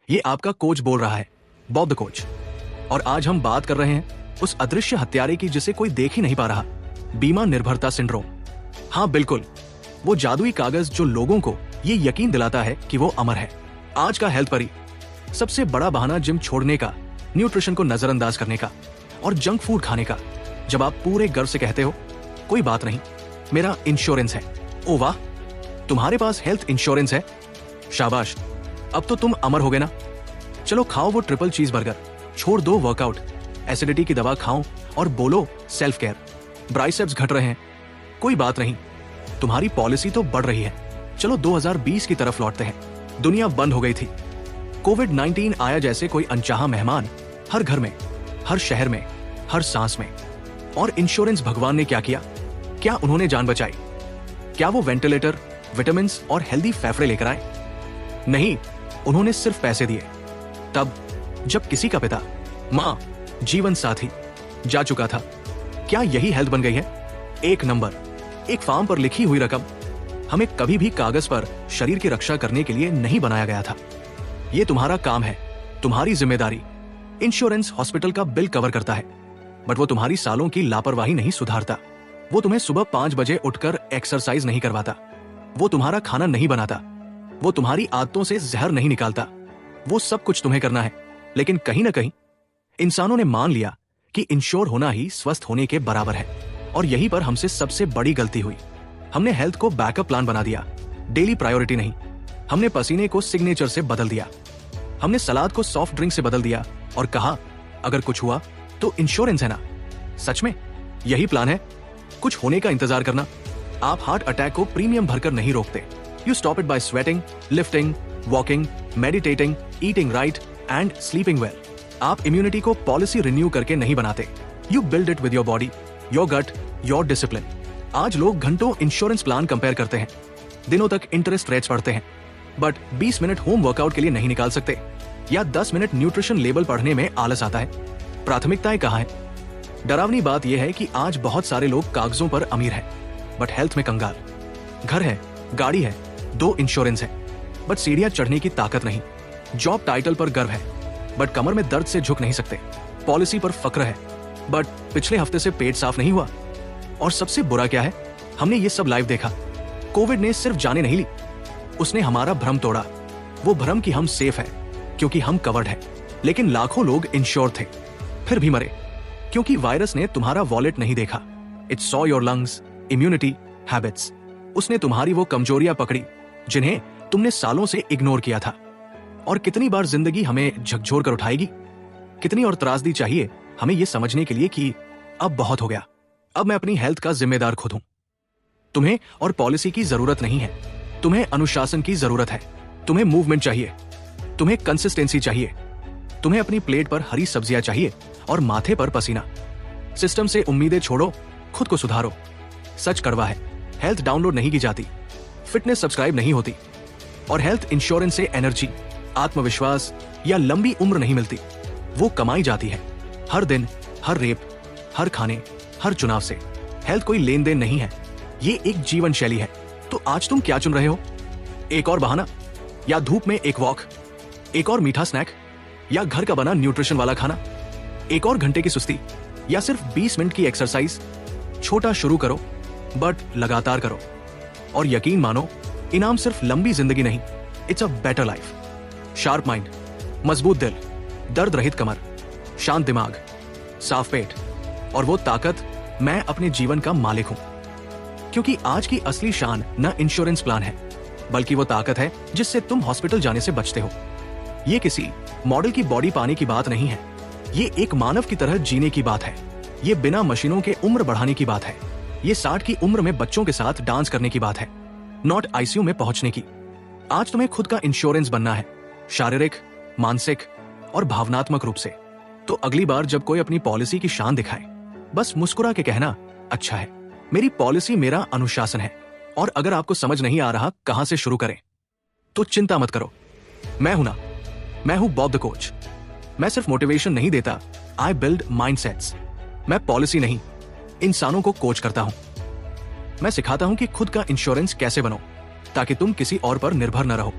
ये आपका कोच बोल रहा है, बॉब द कोच। और आज हम बात कर रहे हैं उस अदृश्य हत्यारे की जिसे कोई देख ही नहीं पा रहा, बीमा निर्भरता सिंड्रोम। हाँ बिल्कुल, वो जादुई कागज जो लोगों को ये यकीन दिलाता है कि वो अमर है। आज का हेल्थ परी, सबसे बड़ा बहाना जिम छोड़ने का, न्यूट्रिशन को नजरअंदाज करने का और जंक फूड खाने का। जब आप पूरे गर्व से कहते हो, कोई बात नहीं, मेरा इंश्योरेंस है। ओ वाह, तुम्हारे पास हेल्थ इंश्योरेंस है, शाबाश, अब तो तुम अमर हो गए ना। चलो खाओ वो ट्रिपल चीज बर्गर, छोड़ दो वर्कआउट, एसिडिटी की दवा खाओ और बोलो सेल्फ केयर। बाइसेप्स घट रहे हैं, कोई बात नहीं, तुम्हारी पॉलिसी तो बढ़ रही है। चलो 2020 की तरफ लौटते हैं। दुनिया बंद हो गई थी, कोविड-19 आया जैसे कोई अनचाहा मेहमान, हर घर में, हर शहर में, हर सांस में। और इंश्योरेंस भगवान ने क्या किया? क्या उन्होंने जान बचाई? क्या वो वेंटिलेटर, विटामिन और हेल्दी फेफड़े लेकर आए? नहीं, उन्होंने सिर्फ पैसे दिए। तब जब किसी का पिता, माँ, जीवन साथी जा चुका था। क्या यही हेल्थ बन गई है? एक नंबर, एक फॉर्म पर लिखी हुई रकम। हमें कभी भी कागज पर शरीर की रक्षा करने के लिए नहीं बनाया गया था। ये तुम्हारा काम है, तुम्हारी जिम्मेदारी। इंश्योरेंस हॉस्पिटल का बिल कवर करता है, बट वो तुम्हारी सालों की लापरवाही नहीं सुधारता। वो तुम्हें सुबह 5 बजे उठकर एक्सरसाइज नहीं करवाता। वो तुम्हारा खाना नहीं बनाता। वो तुम्हारी आदतों से जहर नहीं निकालता। वो सब कुछ तुम्हें करना है, लेकिन कहीं ना कहीं इंसानों ने मान लिया कि इंश्योर होना ही स्वस्थ होने के बराबर है। और यहीं पर हमसे सबसे बड़ी गलती हुई। हमने हेल्थ को बैकअप प्लान बना दिया, डेली प्रायोरिटी नहीं। हमने पसीने को सिग्नेचर से बदल दिया। हमने सलाद को सॉफ्ट ड्रिंक से बदल दिया और कहा, अगर कुछ हुआ तो इंश्योरेंस है ना। सच में यही प्लान है? कुछ होने का इंतजार करना। आप हार्ट अटैक को प्रीमियम भरकर नहीं रोकते। You stop it by sweating, lifting, walking, meditating, eating right and sleeping well. आप इम्यूनिटी को पॉलिसी रिन्यू करके नहीं बनाते। You build it with your body, your gut, your discipline. आज लोग घंटों इंश्योरेंस प्लान कंपेयर करते हैं, दिनों तक इंटरेस्ट रेट्स पढ़ते हैं, बट 20 मिनट होम वर्कआउट के लिए नहीं निकाल सकते, या 10 मिनट न्यूट्रिशन लेबल पढ़ने में आलस आता है। प्राथमिकताएं कहाँ हैं? डरावनी बात यह है कि आज बहुत सारे लोग कागजों पर अमीर हैं, बट हेल्थ में कंगाल। घर है, गाड़ी है, 2 इंश्योरेंस है, बट सीढ़ियां चढ़ने की ताकत नहीं। जॉब टाइटल पर गर्व है, बट कमर में दर्द से झुक नहीं सकते। पॉलिसी पर फक्र है, बट पिछले हफ्ते से पेट साफ नहीं हुआ। और सबसे बुरा क्या है, हमने ये सब लाइव देखा। कोविड ने सिर्फ जाने नहीं ली, उसने हमारा भ्रम तोड़ा। वो भ्रम कि हम सेफ है क्योंकि हम कवर्ड है, लेकिन लाखों लोग इंश्योर थे, फिर भी मरे क्योंकि वायरस ने तुम्हारा वॉलेट नहीं देखा। It saw your lungs, immunity, habits. उसने तुम्हारी वो कमजोरियां पकड़ी जिन्हें तुमने सालों से इग्नोर किया था। और कितनी बार जिंदगी हमें झकझोर कर उठाएगी? कितनी और त्रासदी चाहिए हमें ये समझने के लिए कि अब बहुत हो गया, अब मैं अपनी हेल्थ का जिम्मेदार खुद हूं। तुम्हें और पॉलिसी की जरूरत नहीं है, तुम्हें अनुशासन की जरूरत है। तुम्हें मूवमेंट चाहिए, तुम्हें कंसिस्टेंसी चाहिए, तुम्हें अपनी प्लेट पर हरी सब्जियां चाहिए और माथे पर पसीना। सिस्टम से उम्मीदें छोड़ो, खुद को सुधारो। सच कड़वा है, हेल्थ डाउनलोड नहीं की जाती, फिटनेस सब्सक्राइब नहीं होती, और हेल्थ इंश्योरेंस से एनर्जी, आत्मविश्वास या लंबी उम्र नहीं मिलती। वो कमाई जाती है हर दिन, हर रेप, हर खाने, हर चुनाव से। हेल्थ कोई लेन देन नहीं है, ये एक जीवन शैली है। तो आज तुम क्या चुन रहे हो? एक और बहाना, या धूप में एक वॉक, एक और मीठा स्नैक, या घर का बना न्यूट्रिशन वाला खाना, एक और घंटे की सुस्ती, या सिर्फ 20 मिनट की एक्सरसाइज? छोटा शुरू करो, बट लगातार करो, और यकीन मानो, इनाम सिर्फ लंबी जिंदगी नहीं, it's a better life. Sharp mind, मजबूत दिल, दर्द रहित कमर, शांत दिमाग, साफ पेट, और वो ताकत, मैं अपने जीवन का मालिक हूं। क्योंकि आज की असली शान न इंश्योरेंस प्लान है, बल्कि वो ताकत है जिससे तुम हॉस्पिटल जाने से बचते हो। ये किसी मॉडल की बॉडी पाने की बात नहीं है, ये एक मानव की तरह जीने की बात है। ये बिना मशीनों के उम्र बढ़ाने की बात है। ये 60 की उम्र में बच्चों के साथ डांस करने की बात है, नॉट आईसीयू में पहुंचने की। आज तुम्हें खुद का इंश्योरेंस बनना है, शारीरिक, मानसिक और भावनात्मक रूप से। तो अगली बार जब कोई अपनी पॉलिसी की शान दिखाए, बस मुस्कुरा के कहना, अच्छा है, मेरी पॉलिसी मेरा अनुशासन है। और अगर आपको समझ नहीं आ रहा कहां से शुरू करें, तो चिंता मत करो, मैं हूं ना, मैं हूं बॉब द कोच। मैं सिर्फ मोटिवेशन नहीं देता, आई बिल्ड माइंडसेट्स। मैं पॉलिसी नहीं, इंसानों को कोच करता हूं। मैं सिखाता हूं कि खुद का इंश्योरेंस कैसे बनो, ताकि तुम किसी और पर निर्भर न रहो।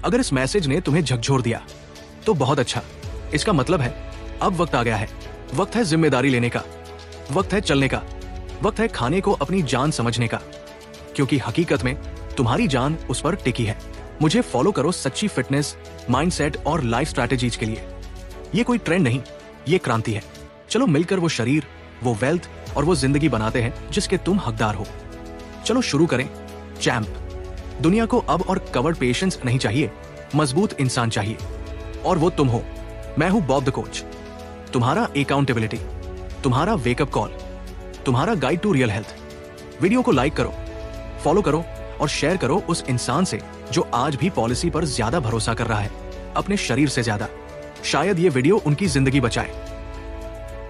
अगर इस मैसेज ने तुम्हें झकझोर दिया, तो बहुत अच्छा। इसका मतलब है अब वक्त आ गया है। वक्त है जिम्मेदारी लेने का, वक्त है चलने का, वक्त है खाने को अपनी जान समझने का, क्योंकि हकीकत में तुम्हारी जान उस पर टिकी है। मुझे फॉलो करो सच्ची फिटनेस, माइंडसेट और लाइफ स्ट्रैटेजीज के लिए। ये कोई ट्रेंड नहीं, ये क्रांति है। चलो मिलकर वो शरीर, वो वेल्थ और वो जिंदगी बनाते हैं जिसके तुम हकदार हो। चलो शुरू करें। चैंप, दुनिया को अब और कवर्ड पेशेंस नहीं चाहिए, मजबूत इंसान चाहिए, और वो तुम हो। मैं हूं बॉब द कोच, तुम्हारा अकाउंटेबिलिटी, तुम्हारा वेकअप कॉल, तुम्हारा guide to real health. Video को लाइक करो, फॉलो करो और शेयर करो उस इंसान से जो आज भी पॉलिसी पर ज्यादा भरोसा कर रहा है, अपने शरीर से ज्यादा। शायद ये वीडियो उनकी जिंदगी बचाए।